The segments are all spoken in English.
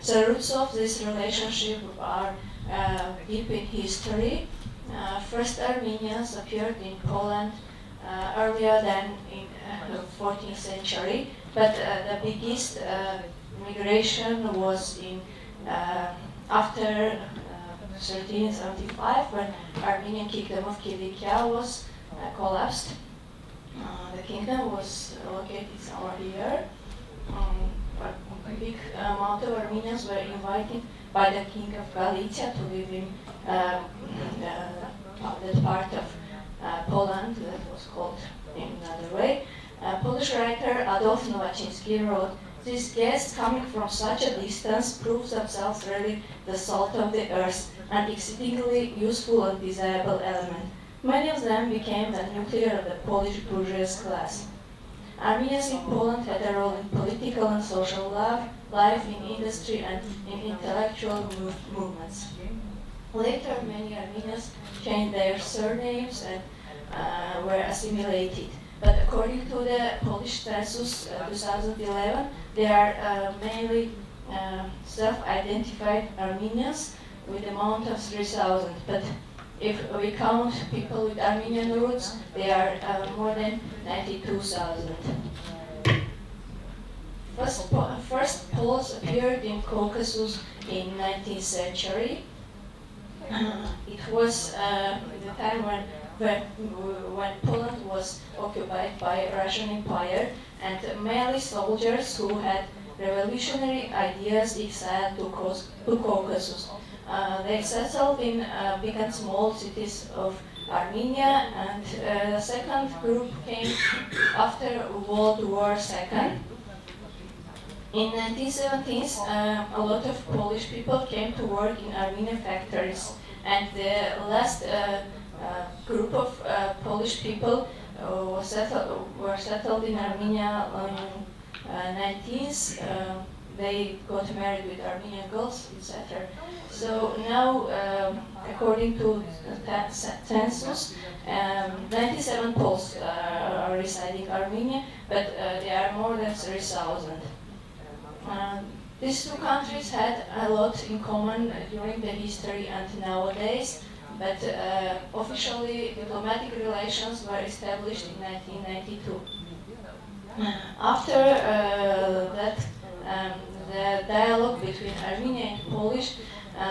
The roots of this relationship are deep in history. First Armenians appeared in Poland earlier than in the 14th century, but the biggest migration was in after 1375, when Armenian kingdom of Kilikia was collapsed. The kingdom was located somewhere here. A big amount of Armenians were invited by the king of Galicia to live in that part of Poland that was called in another way. Polish writer Adolf Nowaczyński wrote, "These guests coming from such a distance prove themselves really the salt of the earth, an exceedingly useful and desirable element. Many of them became the nucleus of the Polish bourgeois class." Armenians in Poland had a role in political and social life, in industry and in intellectual movements. Later, many Armenians changed their surnames and were assimilated. But according to the Polish census 2011, they are mainly self-identified Armenians with the amount of 3,000. But if we count people with Armenian roots, they are more than 92,000. First Poles appeared in Caucasus in 19th century. It was the time when Poland was occupied by Russian Empire, and mainly soldiers who had revolutionary ideas exiled to Caucasus. They settled in big and small cities of Armenia, and the second group came after World War II. In 1970s, a lot of Polish people came to work in Armenian factories, and the last group of Polish people were settled in Armenia in 19th. They got married with Armenian girls, etc. So now, according to the census, 97 Poles are residing in Armenia, but there are more than 3,000. These two countries had a lot in common during the history and nowadays, but officially diplomatic relations were established in 1992. After that, the dialogue between Armenian and Polish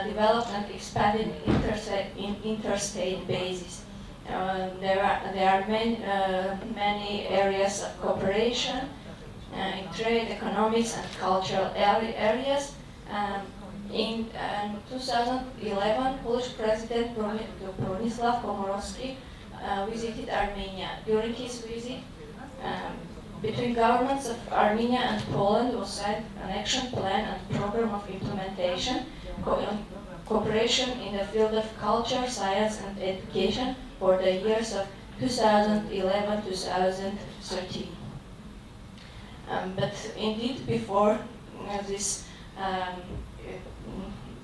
developed and expanded in interstate basis. There are many areas of cooperation in trade, economics, and cultural areas. In 2011, Polish President Bronisław Komorowski visited Armenia. During his visit, between governments of Armenia and Poland was signed an action plan and program of implementation, cooperation in the field of culture, science, and education for the years of 2011-2013. But indeed, before this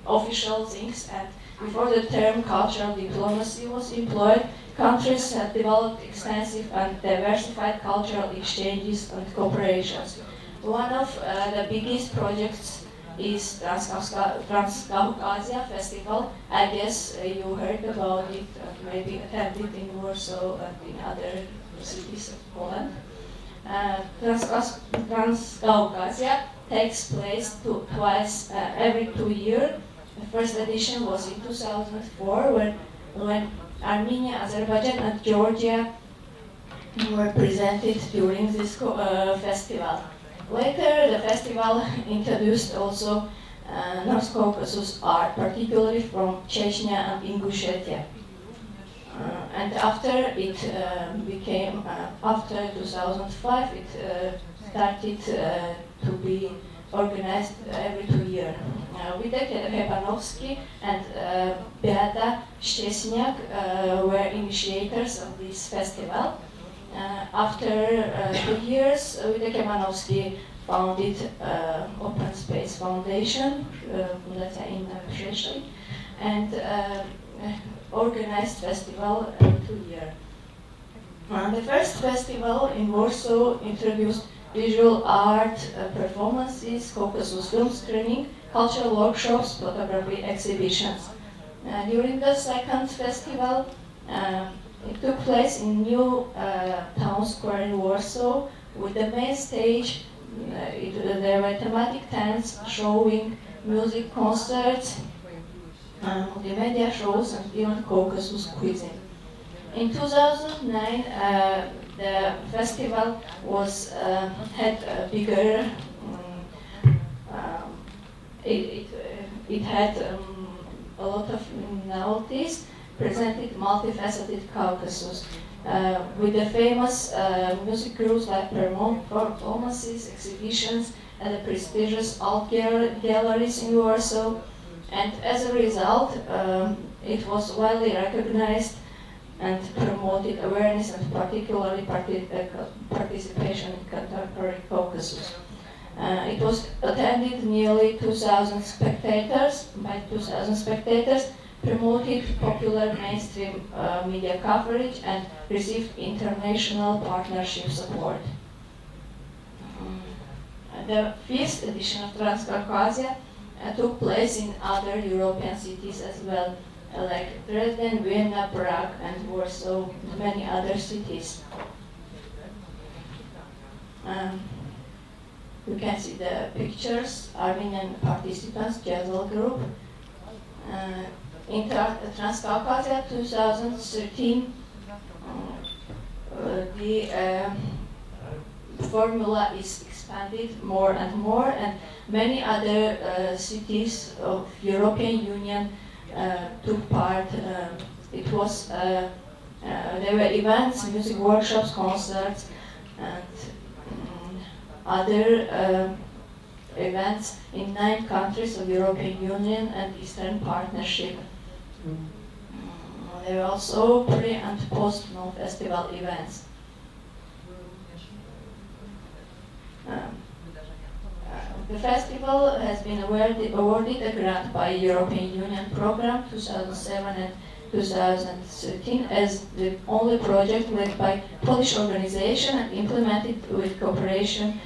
official things and before the term cultural diplomacy was employed, countries had developed extensive and diversified cultural exchanges and cooperations. One of the biggest projects is Transcaucasia Festival. I guess you heard about it, maybe attended in Warsaw and in other cities of Poland. Transcaucasia takes place twice every 2 years. The first edition was in 2004 when Armenia, Azerbaijan, and Georgia were presented during this festival. Later, the festival introduced also North Caucasus art, particularly from Chechnya and Ingushetia. And after it became, after 2005, it started to be organized every 2 years. Wojtek Hebanowski and Beata Szczesniak were initiators of this festival. After 2 years, Wojtek Hebanowski founded Open Space Foundation, Fundacja Inna Przyszłość, and organized festival every 2 years. The first festival in Warsaw introduced visual art performances, Caucasus film screening, cultural workshops, photography exhibitions. During the second festival, it took place in new town square in Warsaw with the main stage. There were thematic tents showing music concerts, multimedia shows, and even Caucasus cuisine. In 2009, the festival was had a bigger. It had a lot of novelties, presented multifaceted Caucasus with the famous music groups like performances, exhibitions, and the prestigious art galleries in Warsaw. And as a result, it was widely recognized and promoted awareness and particularly participation in contemporary Caucasus. It was attended nearly 2,000 spectators, promoted popular mainstream media coverage, and received international partnership support. The fifth edition of Transcaucasia took place in other European cities as well, like Dresden, Vienna, Prague, and Warsaw, and many other cities. You can see the pictures, Armenian participants, Jazzle group. In Transcaucasia 2013, the formula is expanded more and more, and many other cities of European Union took part. It was there were events, music workshops, concerts, and other events in 9 countries of European Union and Eastern Partnership. There were also pre- and post-festival events. The festival has been awarded a grant by European Union program 2007 and 2013 as the only project led by Polish organization and implemented with cooperation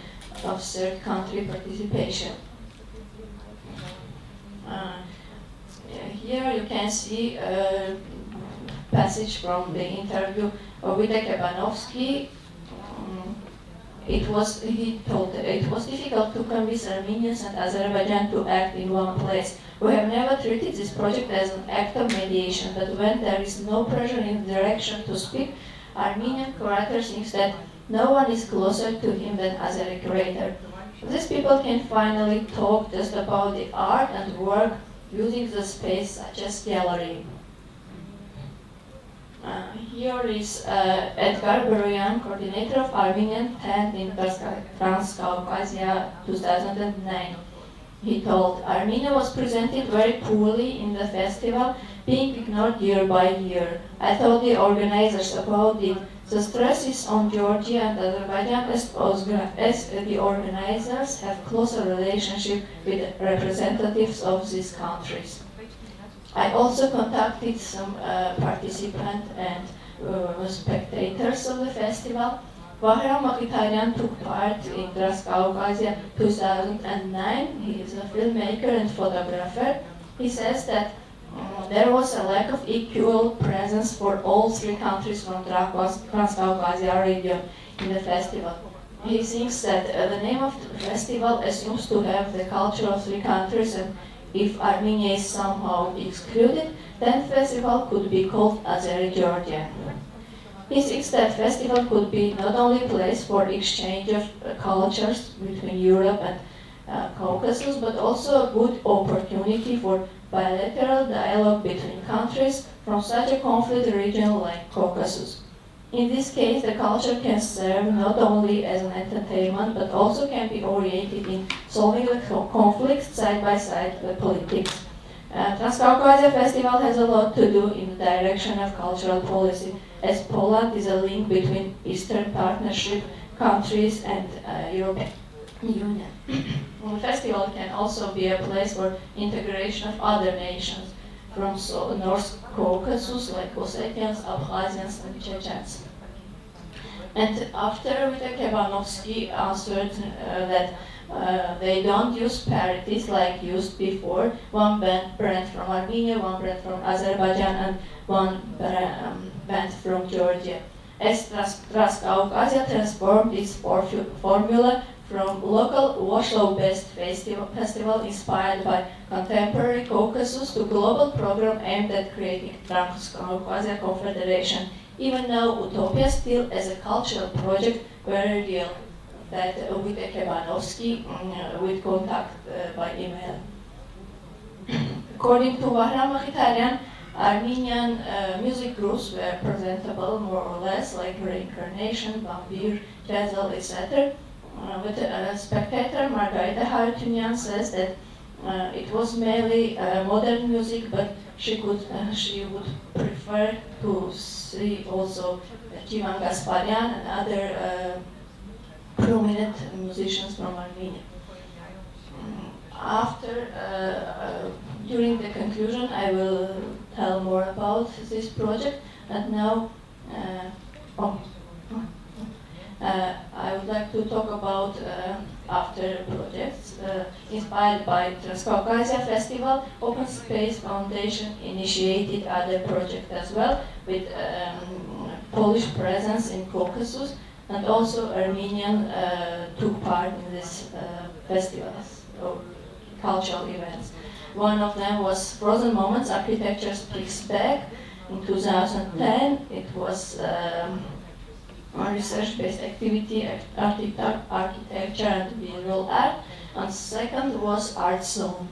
of third country participation. Here you can see a passage from the interview of Wojtek Hebanowski. He told it was difficult to convince Armenians and Azerbaijan to act in one place. We have never treated this project as an act of mediation, but when there is no pressure in the direction to speak, Armenian curator thinks that no one is closer to him than Azeri curator. These people can finally talk just about the art and work using the space such as gallery. Here is Edgar Beroyan, coordinator of Armenian tent in Transcaucasia 2009. He told, Armenia was presented very poorly in the festival, being ignored year by year. I told the organizers about it. The stress is on Georgia and Azerbaijan as the organizers have closer relationship with representatives of these countries. I also contacted some participants and spectators of the festival. Vahram Akhitarian took part in Transcaucasia 2009. He is a filmmaker and photographer. He says that there was a lack of equal presence for all 3 countries from Transcaucasia region in the festival. He thinks that the name of the festival assumes to have the culture of 3 countries, and if Armenia is somehow excluded, then festival could be called Azeri Georgia. He thinks that festival could be not only a place for exchange of cultures between Europe and Caucasus, but also a good opportunity for bilateral dialogue between countries, from such a conflict region like Caucasus. In this case, the culture can serve not only as an entertainment, but also can be oriented in solving the conflicts side by side with politics. Transcaucasia Festival has a lot to do in the direction of cultural policy, as Poland is a link between Eastern Partnership countries and European Union. The festival can also be a place for integration of other nations, from North Caucasus, like Ossetians, Abkhazians, and Chechens. And after Vita Kebanovsky answered that they don't use parities like used before, one brand from Armenia, one brand from Azerbaijan, and one band from Georgia. As Transcaucasia transformed its formula from local Warsaw-based festival inspired by contemporary Caucasus to global program aimed at creating Transcaucasia Confederation, even now Utopia still as a cultural project very real, that with Kebanovsky with contact by email. According to Bahram Mkhitaryan, Armenian music groups were presentable more or less like Reincarnation, Bambir, Jazzel, etc. But spectator Margarita Harutyunyan says that it was mainly modern music, but she would prefer to see also Jivan Gasparian and other prominent musicians from Armenia. During the conclusion, I will tell more about this project, and now I would like to talk about after projects inspired by Transcaucasia Festival. Open Space Foundation initiated other projects as well, with Polish presence in Caucasus, and also Armenian took part in this festivals or cultural events. One of them was Frozen Moments, Architecture Speaks Back in 2010. It was a research-based activity, architecture and visual art. And second was Art Zone.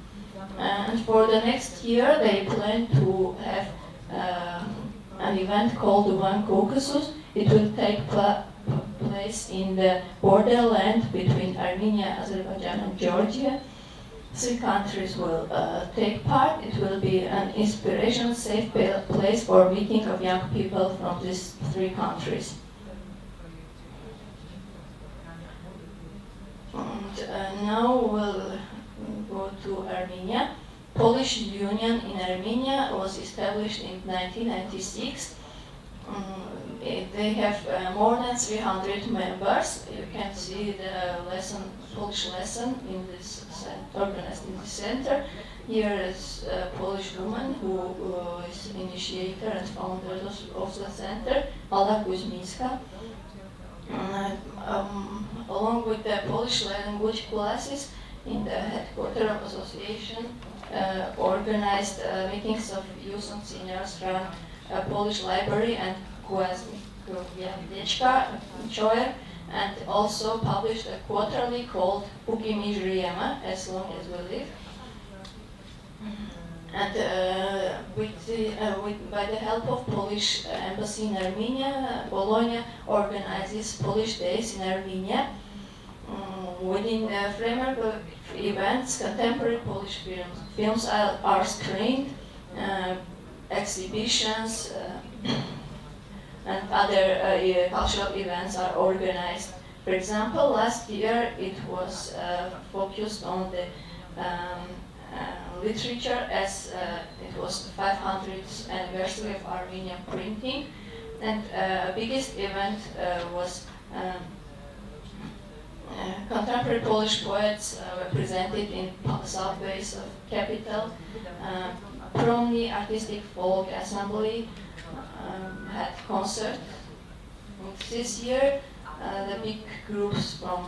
And for the next year, they plan to have an event called One Caucasus. It will take place in the borderland between Armenia, Azerbaijan, and Georgia. 3 countries will take part. It will be an inspiration, safe place for meeting of young people from these 3 countries. And now we'll go to Armenia. Polish Union in Armenia was established in 1996. They have more than 300 members. You can see the Polish lesson in this organized in the center. Here is a Polish woman who is initiator and founder of the center, Alda Kuzminska. Along with the Polish language classes in the headquarters of association, organized meetings of youth and seniors from Polish library and choir, and also published a quarterly called Póki my żyjemy, as long as we live. And by the help of Polish embassy in Armenia, Bologna organizes Polish Days in Armenia. Within the framework of events, contemporary Polish films are screened, exhibitions, and other cultural events are organized. For example, last year it was focused on the literature, as it was the 500th anniversary of Armenian printing, and biggest event was contemporary Polish poets were presented in south base of capital. Promny Artistic Folk Assembly had concert. This year, the big groups from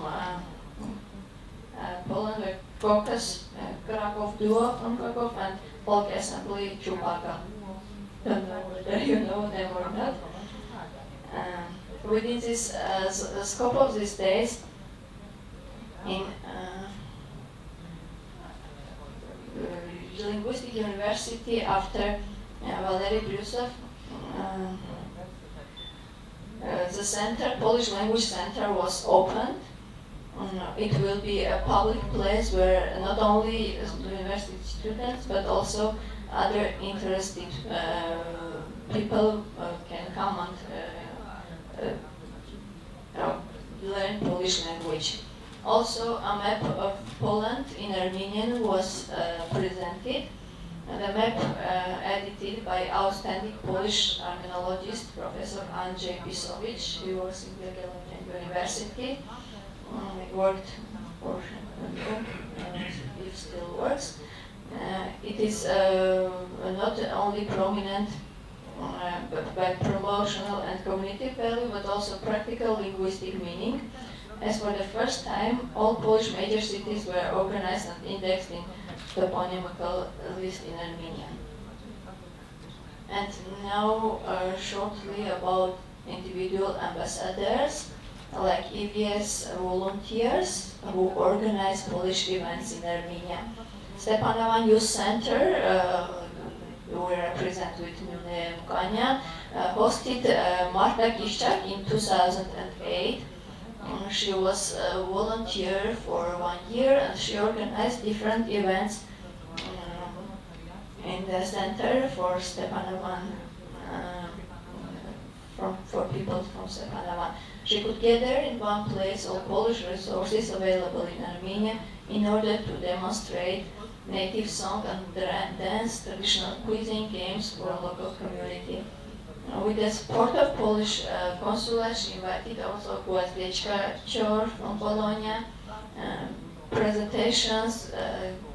Poland were Caucus, Krakow Duo from Krakow, and Folk Assembly Chewbacca. Don't know whether you know them or not. Within this scope of these days, in Linguistic University, after Valery Brusov. The center, Polish language center, was opened. It will be a public place where not only university students but also other interested people can come and learn Polish language. Also, a map of Poland in Armenian was presented. The map edited by outstanding Polish archaeologist Professor Andrzej Pisowicz. He works in the Gayane University. He worked for it still works. It is not only prominent by promotional and cognitive value, but also practical linguistic meaning. As for the first time, all Polish major cities were organized and indexed in toponymical list in Armenia. And now shortly about individual ambassadors, like EVS volunteers who organize Polish events in Armenia. Stepanavan Youth Center, we represent with Mukanya, hosted Marta Kiszczak in 2008. She was a volunteer for 1 year and she organized different events in the center for Stepanavan, for people from Stepanavan. She could gather in one place all Polish resources available in Armenia in order to demonstrate native song and dance, traditional cuisine, games for a local community. With the support of Polish consulate, she invited also Gwiazdeczka Chor from Bologna, presentations,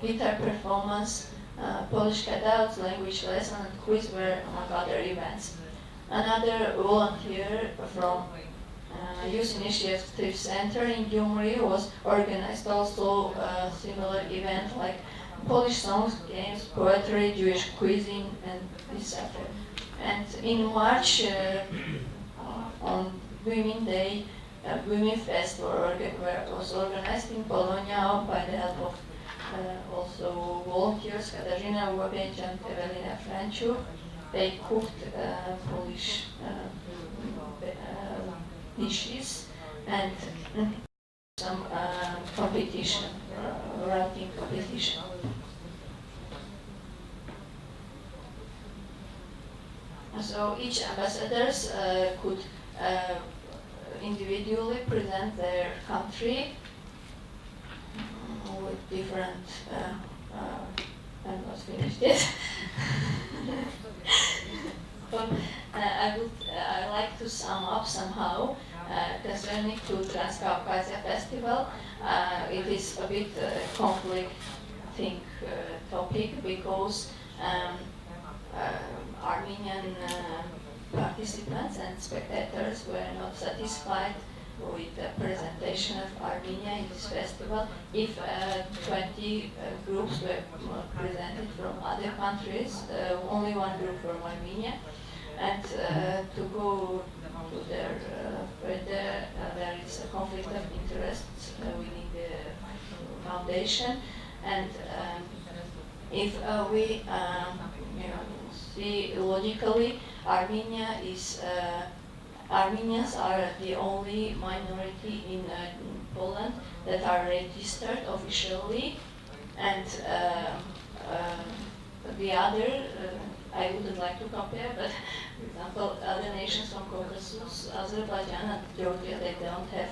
guitar performance, Polish cutouts, language lesson, and quiz were among other events. Another volunteer from Youth Initiative Center in Gyumri was organized also a similar event like Polish songs, games, poetry, Jewish cuisine, and etc. And in March, on Women's Day, Women Fest was organized in Bologna by the help of also volunteers, Katarzyna Łobień and Ewelina Franciuk. They cooked Polish dishes and some competition, writing competition. So each ambassadors could individually present their country with different. I'm not finished yet. I like to sum up somehow concerning to Transcaucasia Festival. It is a bit conflicting topic because Armenian participants and spectators were not satisfied with the presentation of Armenia in this festival. If 20 groups were presented from other countries, only one group from Armenia, and to go to their further, there is a conflict of interests within the foundation, and if we see logically, Armenians are the only minority in Poland that are registered officially, and the other, I wouldn't like to compare, but for example, other nations from Caucasus, Azerbaijan and Georgia, they don't have,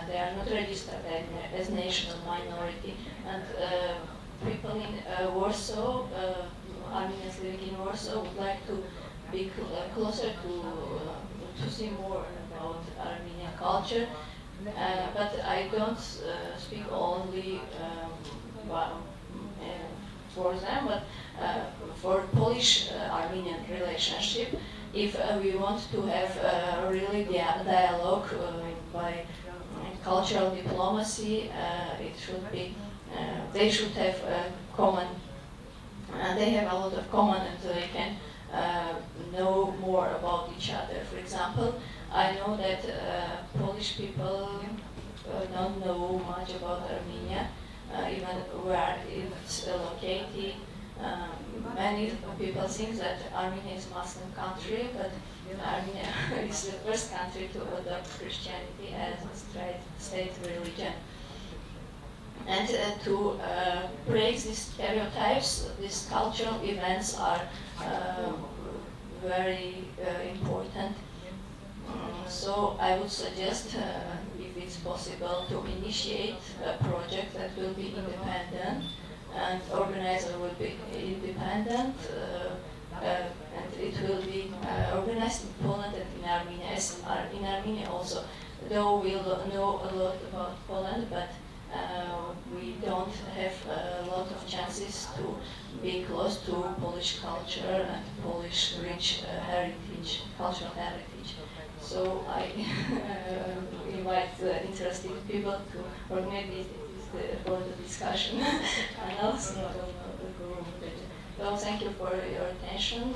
they are not registered as national minority, and people in Warsaw, Armenians living in Warsaw would like to be closer to see more about Armenian culture, but I don't speak only for them, but for Polish-Armenian relationship. If we want to have really dialogue by cultural diplomacy, it should be, they should have common. They have a lot of common, and they can know more about each other. For example, I know that Polish people don't know much about Armenia, even where it's located, Many people think that Armenia is a Muslim country, but Armenia is the first country to adopt Christianity as a state religion. And to break these stereotypes, these cultural events are very important. So I would suggest, if it's possible, to initiate a project that will be independent, and organizer will be independent, and it will be organized in Poland and in Armenia. As in Armenia also, though we know a lot about Poland, but we don't have a lot of chances to be close to Polish culture and Polish rich heritage, cultural heritage. So I invite interested people to, or maybe it is for the discussion and also the group. So thank you for your attention.